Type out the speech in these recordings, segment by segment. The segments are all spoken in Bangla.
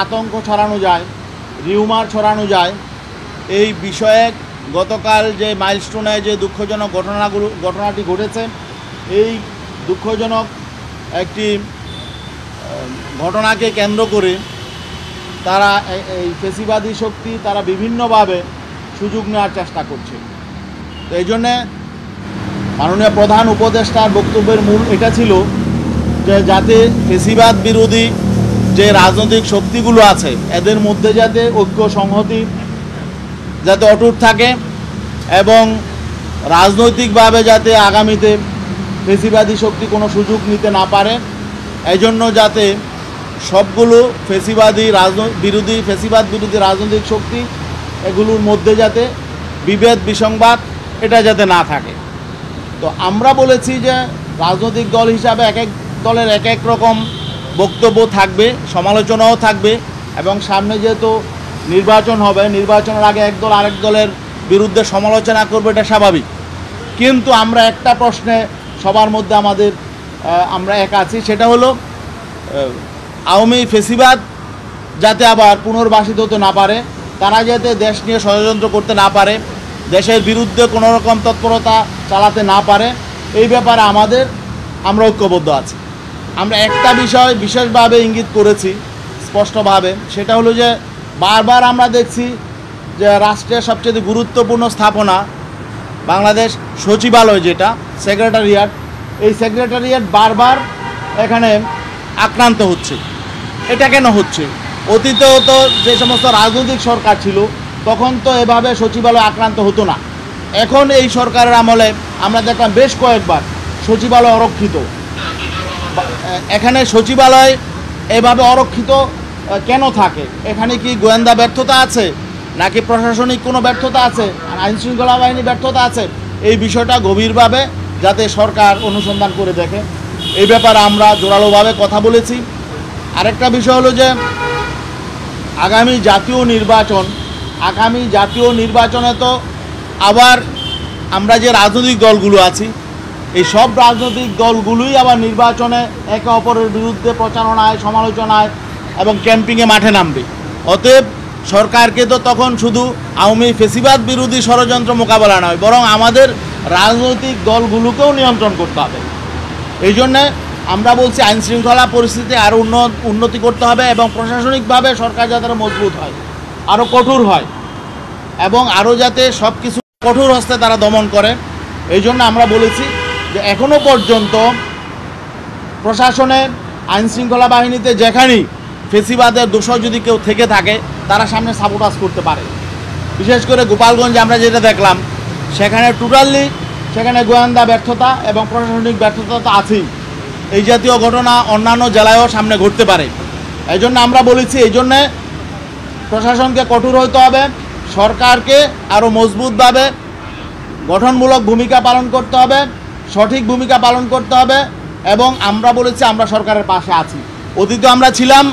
আতঙ্ক ছড়ানো যায়, রিউমার ছড়ানো যায়, এই বিষয়ে গতকাল যে মাইলস্টোনে যে দুঃখজনক ঘটনাটি ঘটেছে, এই দুঃখজনক একটি ঘটনাকে কেন্দ্র করে তারা এই ফেসিবাদী শক্তি তারা বিভিন্নভাবে সুযোগ নেওয়ার চেষ্টা করছে। তো এই জন্যে মাননীয় প্রধান উপদেষ্টার বক্তব্যের মূল এটা ছিল যে যাতে ফেসিবাদ বিরোধী যে রাজনৈতিক শক্তিগুলো আছে এদের মধ্যে যাতে ঐক্য সংহতি যাতে অটুট থাকে এবং রাজনৈতিকভাবে যাতে আগামীতে ফেসিবাদী শক্তি কোনো সুযোগ নিতে না পারে, এই জন্য যাতে সবগুলো ফেসিবাদ বিরোধী রাজনৈতিক শক্তি এগুলোর মধ্যে যাতে বিভেদ বিসংবাদ এটা যাতে না থাকে। তো আমরা বলেছি যে রাজনৈতিক দল হিসাবে এক এক দলের এক এক রকম বক্তব্য থাকবে, সমালোচনাও থাকবে এবং সামনে যেহেতু নির্বাচন হবে, নির্বাচনের আগে এক দল আরেক দলের বিরুদ্ধে সমালোচনা করবে, এটা স্বাভাবিক। কিন্তু আমরা একটা প্রশ্নে সবার মধ্যে আমরা এক আছি, সেটা হলো আওয়ামী ফেসিবাদ যাতে আবার পুনর্বাসিত হতে না পারে, তারা যাতে দেশ নিয়ে ষড়যন্ত্র করতে না পারে, দেশের বিরুদ্ধে কোনো রকম তৎপরতা চালাতে না পারে, এই ব্যাপারে আমরা ঐক্যবদ্ধ আছি। আমরা একটা বিষয় বিশেষভাবে ইঙ্গিত করেছি স্পষ্টভাবে, সেটা হলো যে বারবার আমরা দেখছি যে রাষ্ট্রের সবচেয়ে গুরুত্বপূর্ণ স্থাপনা বাংলাদেশ সচিবালয়, যেটা সেক্রেটারিয়েট, এই সেক্রেটারিয়েট বারবার এখানে আক্রান্ত হচ্ছে। এটা কেন হচ্ছে? অতীতেও তো যে সমস্ত রাজনৈতিক সরকার ছিল তখন তো এভাবে সচিবালয় আক্রান্ত হতো না। এখন এই সরকারের আমলে আমরা দেখলাম বেশ কয়েকবার সচিবালয় অরক্ষিত। এখানে সচিবালয় এভাবে অরক্ষিত কেন থাকে? এখানে কি গোয়েন্দা ব্যর্থতা আছে, নাকি প্রশাসনিক কোনো ব্যর্থতা আছে, আইনশৃঙ্খলা বাহিনী ব্যর্থতা আছে? এই বিষয়টা গভীরভাবে যাতে সরকার অনুসন্ধান করে দেখে, এই ব্যাপারে আমরা জোরালোভাবে কথা বলেছি। আরেকটা বিষয় হলো যে আগামী জাতীয় নির্বাচনে তো আবার আমরা যে রাজনৈতিক দলগুলো আছি, এই সব রাজনৈতিক দলগুলোই আবার নির্বাচনে একে অপরের বিরুদ্ধে প্রচারণায়, সমালোচনায় এবং ক্যাম্পিংয়ে মাঠে নামবে। অতএব সরকারকে তো তখন শুধু আওয়ামী ফেসিবাদ বিরোধী ষড়যন্ত্র মোকাবেলা নয়, বরং আমাদের রাজনৈতিক দলগুলোকেও নিয়ন্ত্রণ করতে হবে। এই জন্যে আমরা বলছি আইনশৃঙ্খলা পরিস্থিতি আরও উন্নতি করতে হবে এবং প্রশাসনিকভাবে সরকার যাতে মজবুত হয়, আরও কঠোর হয় এবং আরও যাতে সব কিছু কঠোর হস্তে তারা দমন করে। এই জন্য আমরা বলেছি যে এখনও পর্যন্ত প্রশাসনে, আইনশৃঙ্খলা বাহিনীতে যেখানেই ফেসিবাদের দোষর যদি কেউ থেকে থাকে তারা সামনে সাবোটাজ করতে পারে। বিশেষ করে গোপালগঞ্জে আমরা যেটা দেখলাম, সেখানে গোয়েন্দা ব্যর্থতা এবং প্রশাসনিক ব্যর্থতা তো আছেই। এই জাতীয় ঘটনা অন্যান্য জেলায়ও সামনে ঘটতে পারে। এই জন্য আমরা বলেছি এই জন্যে প্রশাসনকে কঠোর হতে হবে, সরকারকে আরও মজবুতভাবে গঠনমূলক ভূমিকা পালন করতে হবে, সঠিক ভূমিকা পালন করতে হবে এবং আমরা বলেছি আমরা সরকারের পাশে আছি। অতীতে আমরা ছিলাম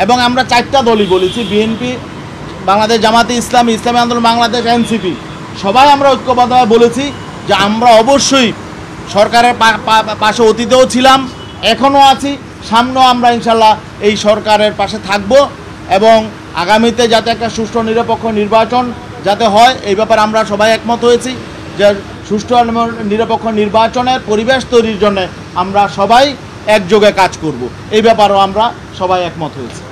এবং আমরা চারটা দলই বলেছি, বিএনপি, বাংলাদেশ জামাতে ইসলামী, ইসলামী আন্দোলন বাংলাদেশ, এনসিপি, সবাই আমরা ঐক্যবদ্ধভাবে বলেছি যে আমরা অবশ্যই সরকারের পাশে অতীতেও ছিলাম, এখনও আছি, সামনেও আমরা ইনশাল্লাহ এই সরকারের পাশে থাকব এবং আগামীতে যাতে একটা সুষ্ঠু নিরপেক্ষ নির্বাচন যাতে হয় এই ব্যাপারে আমরা সবাই একমত হয়েছি যে সুষ্ঠু নিরপেক্ষ নির্বাচনের পরিবেশ তৈরির জন্য আমরা সবাই একযোগে কাজ করব, এই ব্যাপারেও আমরা সবাই একমত হয়েছি।